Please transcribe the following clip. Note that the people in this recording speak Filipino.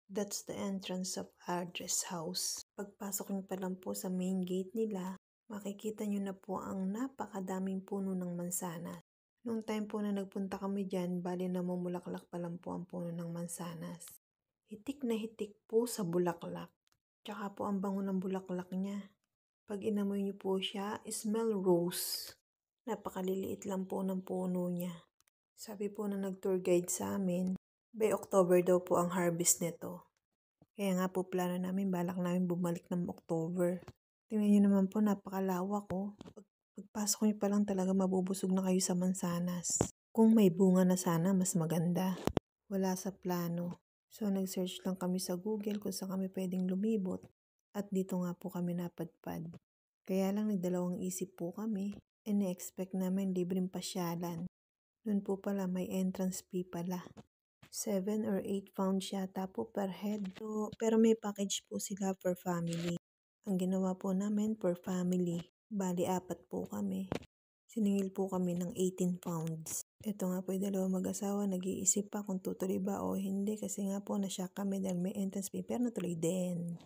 That's the entrance of Address House. Pagpasok niyo pa lang po sa main gate nila, makikita niyo na po ang napakadaming puno ng mansanas. Nung time po na nagpunta kami dyan, bali namumulaklak pa lang po ang puno ng mansanas. Hitik na hitik po sa bulaklak. Tsaka po ang bango ng bulaklak niya. Pag inamoy niyo po siya, smell rose. Napakaliliit lang po ng puno niya. Sabi po na nag-tour guide sa amin, by October daw po ang harvest nito. Kaya nga po plano namin, balak namin bumalik ng October. Tingnan nyo naman po, napakalawak ko. Pagpasok nyo pa lang talaga mabubusog na kayo sa mansanas. Kung may bunga na sana, mas maganda. Wala sa plano. So nag-search lang kami sa Google kung saan kami pwedeng lumibot. At dito nga po kami napadpad. Kaya lang nagdalawang isip po kami. And na-expect namin libreng pasyalan. Noon po pala may entrance fee pala. 7 or 8 pounds yata po per head. So, pero may package po sila per family. Ang ginawa po namin per family, bali 4 po kami. Siningil po kami ng 18 pounds. Ito nga po yung dalawang mag-asawa, nag-iisip pa kung tutuloy ba o hindi kasi nga po nashock kami dahil may entrance fee pero natuloy din.